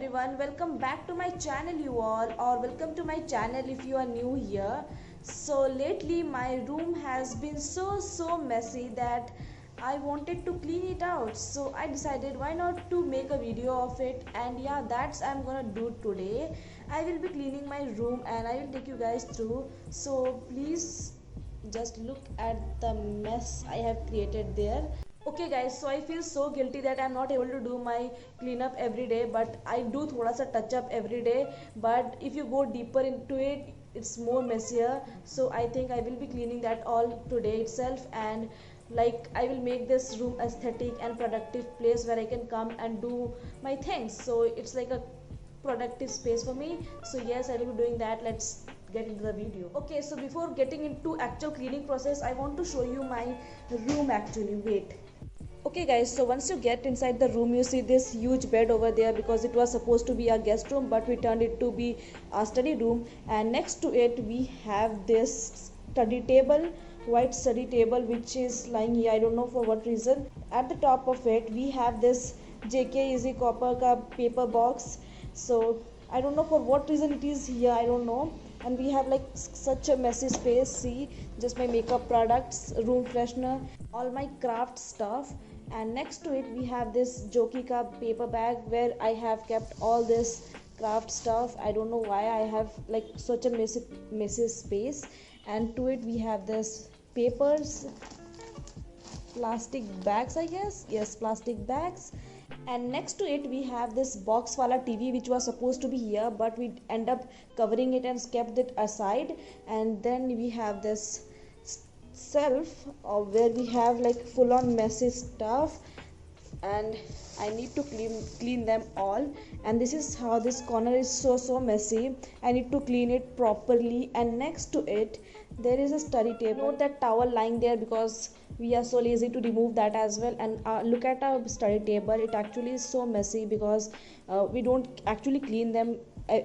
everyone, welcome back to my channel you all, or welcome to my channel if you are new here. So lately my room has been so messy that I wanted to clean it out, so I decided why not to make a video of it. And yeah, that's I'm gonna do today. I will be cleaning my room and I will take you guys through, so please just look at the mess I have created there. Okay guys, so I feel so guilty that I'm not able to do my cleanup every day, but I do thoda sa touch up every day. But if you go deeper into it, it's more messier, so I think I will be cleaning that all today itself. And like, I will make this room aesthetic and productive place where I can come and do my things, so it's like a productive space for me. So yes, I will be doing that. Let's get into the video. Okay, so before getting into actual cleaning process, I want to show you my room actually. Wait. Okay guys, so once you get inside the room, you see this huge bed over there because it was supposed to be a guest room, but we turned it to be a study room. And next to it we have this study table, white study table, which is lying here. I don't know for what reason. At the top of it we have this JK Easy Copper ka paper box. So I don't know for what reason it is here, I don't know. And we have like such a messy space. See, just my makeup products, room freshener, all my craft stuff. And next to it we have this Joki ka paper bag where I have kept all this craft stuff. I don't know why I have like such a messy space. And to it we have this papers, plastic bags, I guess. Yes, plastic bags. And next to it we have this box wala TV, which was supposed to be here, but we end up covering it and kept it aside. And then we have this shelf where we have like full on messy stuff, and I need to clean them all. And this is how this corner is so messy. I need to clean it properly. And next to it there is a study table. Note that towel lying there because we are so lazy to remove that as well. And look at our study table, it actually is so messy because we don't actually clean them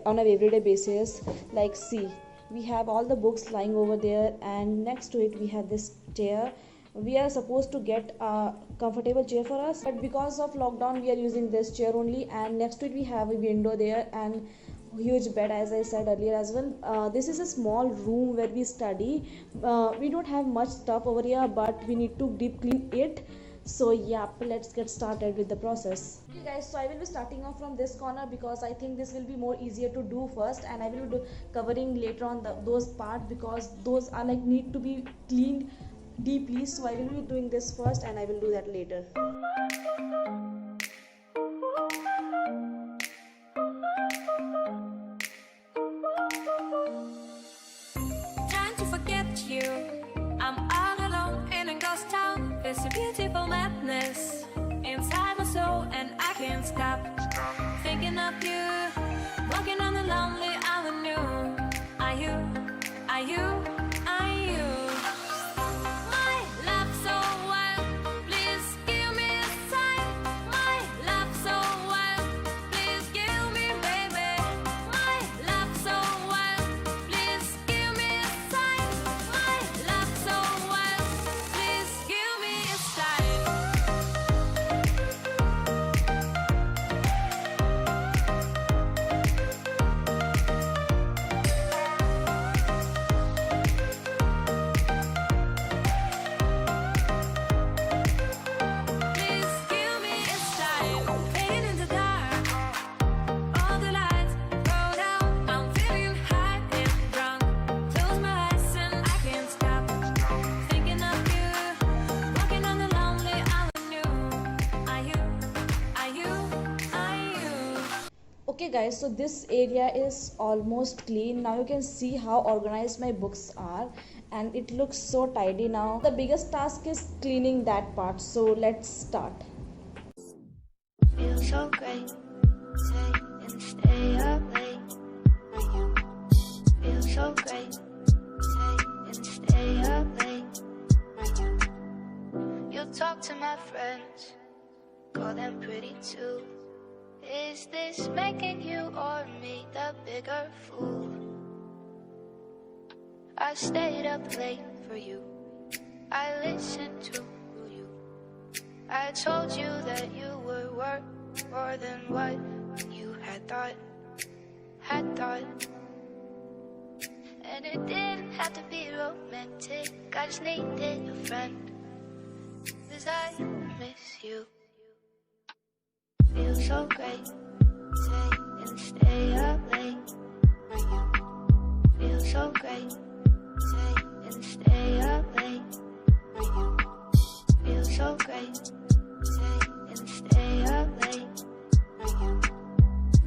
on a everyday basis. Like, see, we have all the books lying over there, and next to it we have this chair. We are supposed to get a comfortable chair for us, but because of lockdown we are using this chair only. And next to it we have a window there and huge bed, as I said earlier as well. This is a small room where we study. We don't have much stuff over here, but we need to deep clean it. So yeah, let's get started with the process. Okay guys, so I will be starting off from this corner because I think this will be more easier to do first, and I will be covering later on those parts because those are like need to be cleaned deeply. So I will be doing this first and I will do that later. Trying to forget you, I'm all alone in a ghost town. There's a beautiful madness inside my soul, and I can't stop thinking of you, walking on the lonely avenue. Are you, are you, are you my love so wild? Please give me a sign. My love so wild, please give me, baby. My love so wild, please give me a sign. My love so wild, please give me a sign. Please give me a sign. Fading in the dark, all the lights go down. I'm feeling high and drunk. Close my eyes and I can't stop thinking of you, walking on the lonely avenue. Are you, are you, are you? Okay guys, so this area is almost clean. Now you can see how organized my books are, and it looks so tidy now. The biggest task is cleaning that part, so let's start. Feel so great, stay and stay up late for you. Feel so great, stay and stay up late for you. You talk to my friends, call them pretty too. Is this making you or me the bigger fool? I stayed up late for you, I listened to you. I told you that you were worth more than what you had. had thought. And it didn't have to be romantic, I just needed a friend. 'Cause I miss you. Feels so great, take and stay up late. Feels so great, take and stay up late. Feels so great, take and stay up late.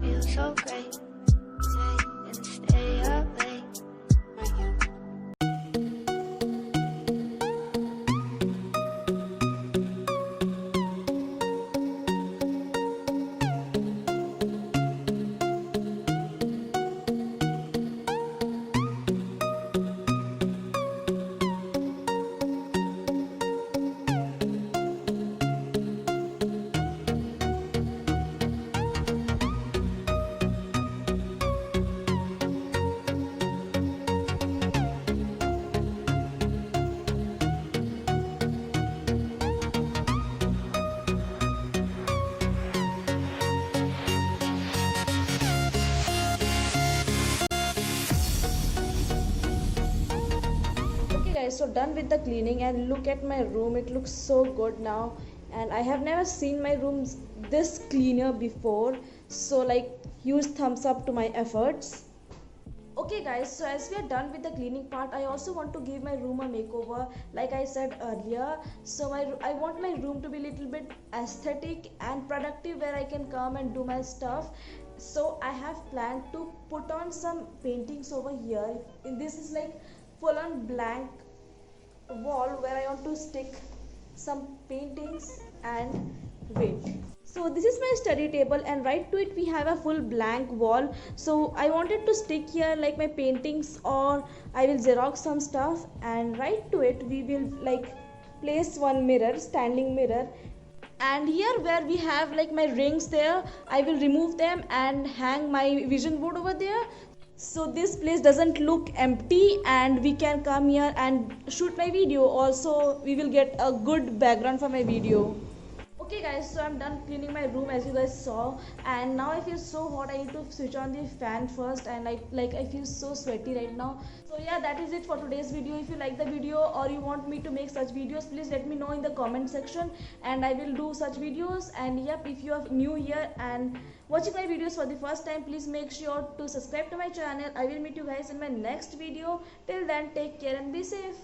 Feels so great, take and stay up late. Okay guys, so done with the cleaning and look at my room. It looks so good now, and I have never seen my room this cleaner before. So like, huge thumbs up to my efforts. Okay guys, so as we are done with the cleaning part, I also want to give my room a makeover like I said earlier. So I want my room to be a little bit aesthetic and productive, where I can come and do my stuff. So I have planned to put on some paintings over here. And this is like full on blank wall where I want to stick some paintings and wait. So this is my study table, and right to it we have a full blank wall. So I wanted to stick here like my paintings, or I will xerox some stuff, and right to it we will like place one mirror, standing mirror. And here where we have like my rings there, I will remove them and hang my vision board over there, so this place doesn't look empty and we can come here and shoot my video. Also we will get a good background for my video. Okay guys, so I'm done cleaning my room as you guys saw, and now I feel so hot. I need to switch on the fan first, and like I feel so sweaty right now. So yeah, that is it for today's video. If you like the video or you want me to make such videos, please let me know in the comment section and I will do such videos. And yep, if you are new here and watching my videos for the first time, please make sure to subscribe to my channel. I will meet you guys in my next video. Till then, take care and be safe.